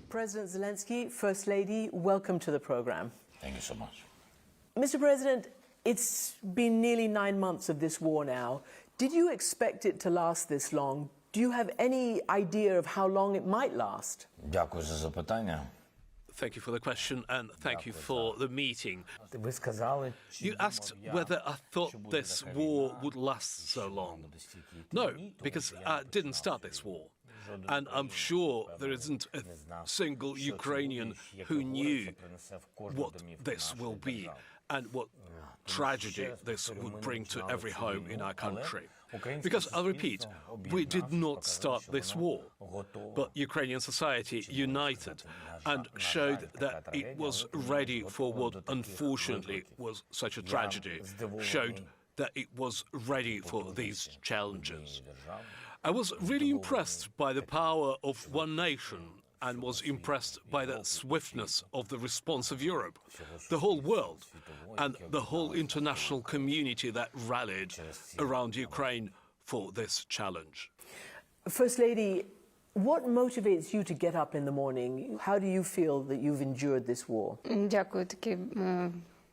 President Zelensky, First Lady, welcome to the program. Thank you so much. Mr. President, it's been nearly 9 months of this war now. Did you expect it to last this long? Do you have any idea of how long it might last? Дякую за запитання. Thank you for the question and thank you for the meeting. You asked whether I thought this war would last so long. No, because I didn't start this war. And I'm sure there isn't a single Ukrainian who knew what this will be and what tragedy this would bring to every home in our country. Because, I'll repeat, we did not start this war, but Ukrainian society united and showed that it was ready for what unfortunately was such a tragedy, showed that it was ready for these challenges. I was really impressed by the power of one nation and was impressed by the swiftness of the response of Europe, the whole world, and the whole international community that rallied around Ukraine for this challenge. First Lady, what motivates you to get up in the morning? How do you feel that you've endured this war?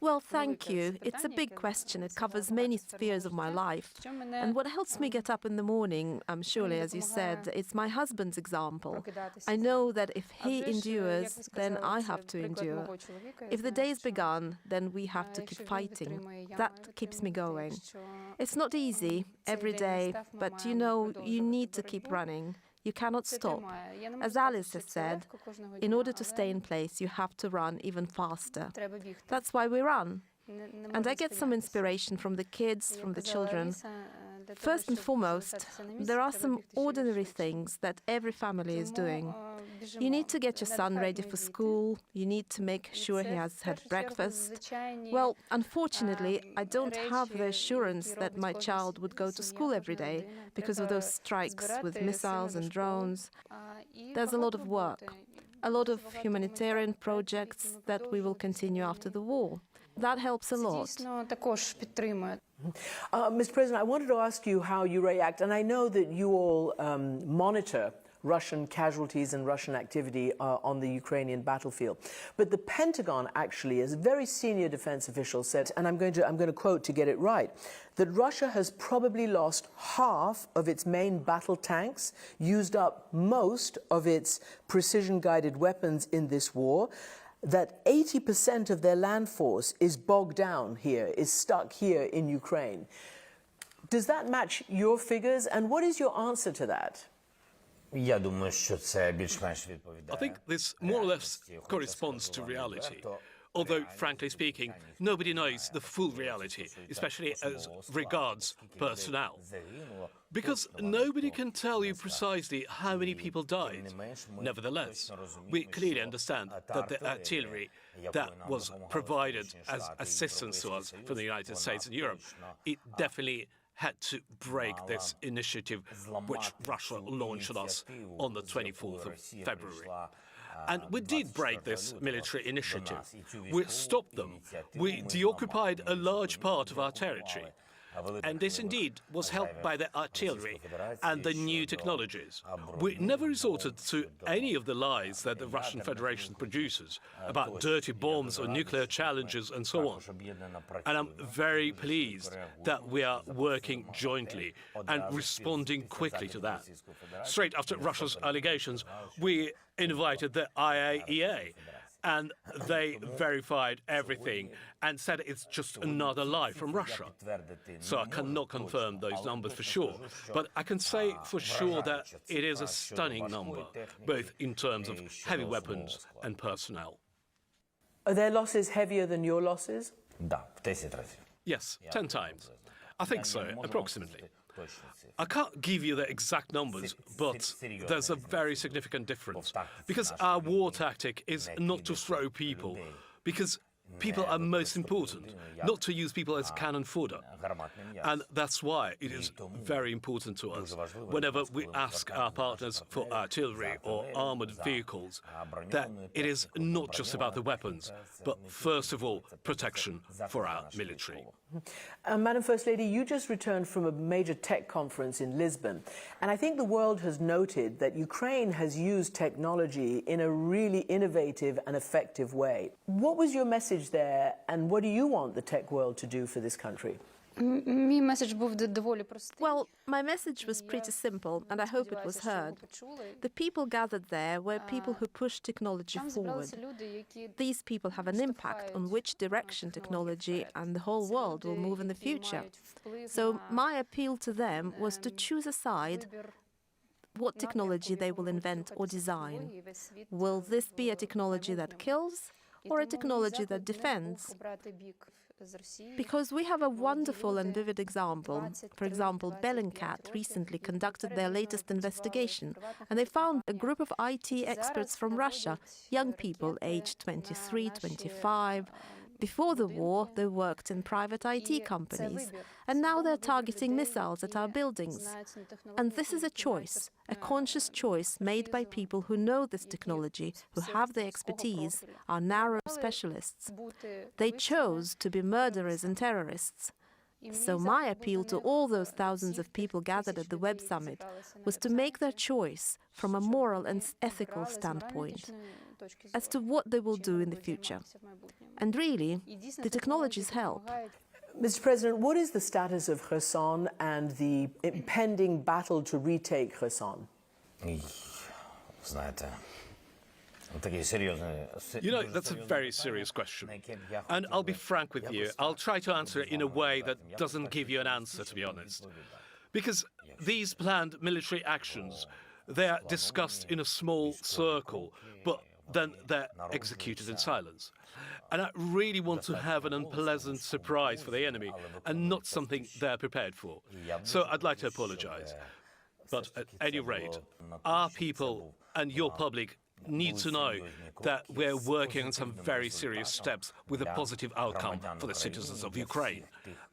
Well, thank you. It's a big question. It covers many spheres of my life. And what helps me get up in the morning, surely, as you said, it's my husband's example. I know that if he endures, then I have to endure. If the day's begun, then we have to keep fighting. That keeps me going. It's not easy every day, but you need to keep running. You cannot stop. As Alice has said, in order to stay in place, you have to run even faster. That's why we run. And I get some inspiration from the kids, from the children. First and foremost, there are some ordinary things that every family is doing. You need to get your son ready for school. You need to make sure he has had breakfast. Well, unfortunately, I don't have the assurance that my child would go to school every day because of those strikes with missiles and drones. There's a lot of work, a lot of humanitarian projects that we will continue after the war. That helps a lot. Mr. President, I wanted to ask you how you react, and I know that you all monitor Russian casualties and Russian activity on the Ukrainian battlefield. But the Pentagon actually, as a very senior defense official said, and I'm going to quote to get it right, that Russia has probably lost half of its main battle tanks, used up most of its precision-guided weapons in this war, that 80% of their land force is bogged down here, is stuck here in Ukraine. Does that match your figures? And what is your answer to that? I think this more or less corresponds to reality. Although, frankly speaking, nobody knows the full reality, especially as regards personnel. Because nobody can tell you precisely how many people died. Nevertheless, we clearly understand that the artillery that was provided as assistance to us from the United States and Europe, it definitely had to break this initiative which Russia launched on us on the 24th of February. And we did break this military initiative. We stopped them. We deoccupied a large part of our territory. And this indeed was helped by the artillery and the new technologies. We never resorted to any of the lies that the Russian Federation produces about dirty bombs or nuclear challenges and so on. And I'm very pleased that we are working jointly and responding quickly to that. Straight after Russia's allegations, we invited the IAEA, and they verified everything and said it's just another lie from Russia. So I cannot confirm those numbers for sure, but I can say for sure that it is a stunning number, both in terms of heavy weapons and personnel. Are their losses heavier than your losses? Yes, 10 times. I think so, approximately. I can't give you the exact numbers, but there's a very significant difference, because our war tactic is not to throw people, because people are most important, not to use people as cannon fodder. And that's why it is very important to us, whenever we ask our partners for artillery or armoured vehicles, that it is not just about the weapons, but first of all, protection for our military. Madam First Lady, you just returned from a major tech conference in Lisbon, and I think the world has noted that Ukraine has used technology in a really innovative and effective way. What was your message there, and what do you want the tech world to do for this country? Well, my message was pretty simple, and I hope it was heard. The people gathered there were people who pushed technology forward. These people have an impact on which direction technology and the whole world will move in the future. So my appeal to them was to choose a side what technology they will invent or design. Will this be a technology that kills or a technology that defends? Because we have a wonderful and vivid example. For example, Bellingcat recently conducted their latest investigation, and they found a group of IT experts from Russia, young people aged 23, 25. Before the war, they worked in private IT companies, and now they're targeting missiles at our buildings. And this is a choice, a conscious choice made by people who know this technology, who have the expertise, are narrow specialists. They chose to be murderers and terrorists. So my appeal to all those thousands of people gathered at the Web Summit was to make their choice from a moral and ethical standpoint as to what they will do in the future. And really, the technologies help. Mr. President, what is the status of Kherson and the impending battle to retake Kherson? You know, that's a very serious question. And I'll be frank with you, I'll try to answer it in a way that doesn't give you an answer, to be honest. Because these planned military actions, they're discussed in a small circle, but then they're executed in silence. And I really want to have an unpleasant surprise for the enemy and not something they're prepared for. So I'd like to apologize. But at any rate, our people and your public need to know that we're working on some very serious steps with a positive outcome for the citizens of Ukraine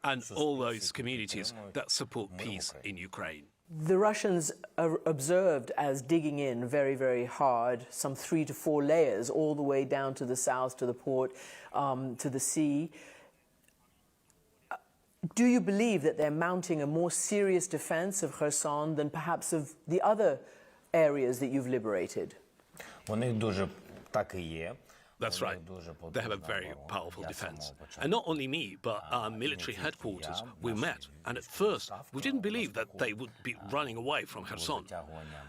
and all those communities that support peace in Ukraine. The Russians are observed as digging in very, very hard, some 3 to 4 layers, all the way down to the south, to the port, to the sea. Do you believe that they're mounting a more serious defense of Kherson than perhaps of the other areas that you've liberated? That's right. They have a very powerful defense. And not only me, but our military headquarters, we met. And at first, we didn't believe that they would be running away from Kherson.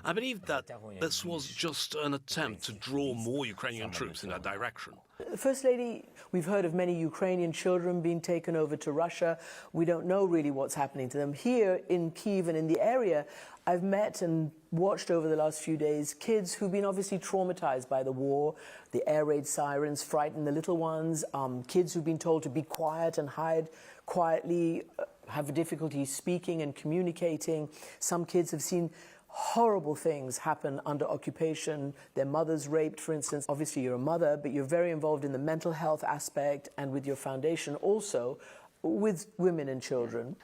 I believed that this was just an attempt to draw more Ukrainian troops in that direction. First Lady, we've heard of many Ukrainian children being taken over to Russia. We don't know really what's happening to them. Here in Kyiv and in the area, I've met and watched over the last few days kids who've been obviously traumatized by the war. The air raid sirens frighten the little ones. Kids who've been told to be quiet and hide quietly, have difficulty speaking and communicating. Some kids have seen horrible things happen under occupation. Their mothers raped, for instance. Obviously, you're a mother, but you're very involved in the mental health aspect and with your foundation also with women and children.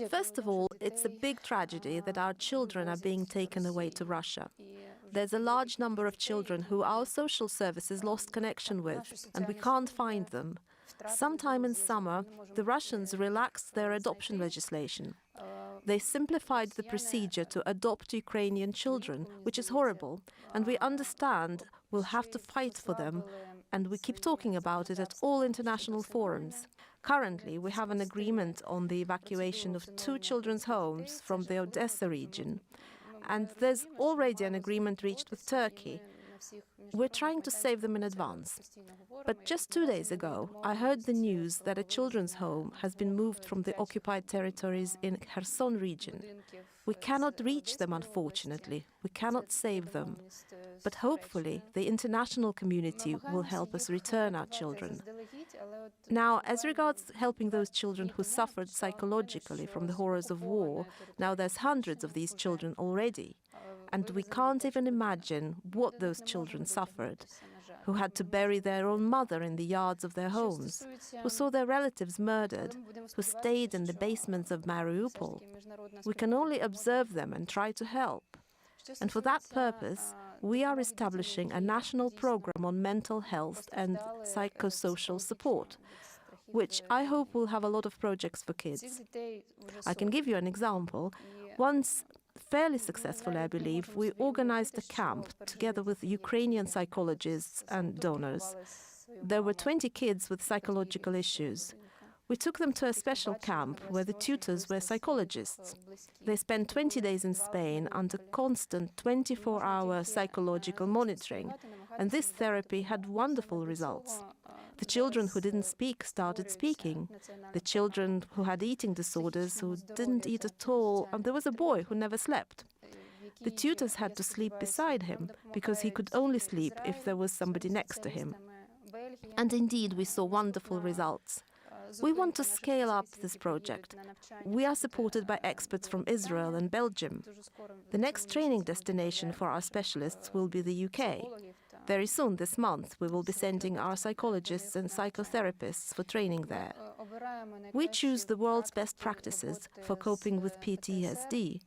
First of all, it's a big tragedy that our children are being taken away to Russia. There's a large number of children who our social services lost connection with, and we can't find them. Sometime in summer, the Russians relaxed their adoption legislation. They simplified the procedure to adopt Ukrainian children, which is horrible, and we understand we'll have to fight for them, and we keep talking about it at all international forums. Currently, we have an agreement on the evacuation of 2 children's homes from the Odessa region, and there's already an agreement reached with Turkey. We're trying to save them in advance. But just 2 days ago, I heard the news that a children's home has been moved from the occupied territories in Kherson region. We cannot reach them, unfortunately. We cannot save them. But hopefully, the international community will help us return our children. Now, as regards helping those children who suffered psychologically from the horrors of war, now there's hundreds of these children already. And we can't even imagine what those children suffered. who had to bury their own mother in the yards of their homes, who saw their relatives murdered, who stayed in the basements of Mariupol. We can only observe them and try to help. And for that purpose, we are establishing a national program on mental health and psychosocial support, which I hope will have a lot of projects for kids. I can give you an example. Once, fairly successfully, I believe, we organized a camp together with Ukrainian psychologists and donors. There were 20 kids with psychological issues. We took them to a special camp where the tutors were psychologists. They spent 20 days in Spain under constant 24-hour psychological monitoring, and this therapy had wonderful results. The children who didn't speak started speaking. The children who had eating disorders, who didn't eat at all, and there was a boy who never slept. The tutors had to sleep beside him, because he could only sleep if there was somebody next to him. And indeed, we saw wonderful results. We want to scale up this project. We are supported by experts from Israel and Belgium. The next training destination for our specialists will be the UK. Very soon this month, we will be sending our psychologists and psychotherapists for training there. We choose the world's best practices for coping with PTSD,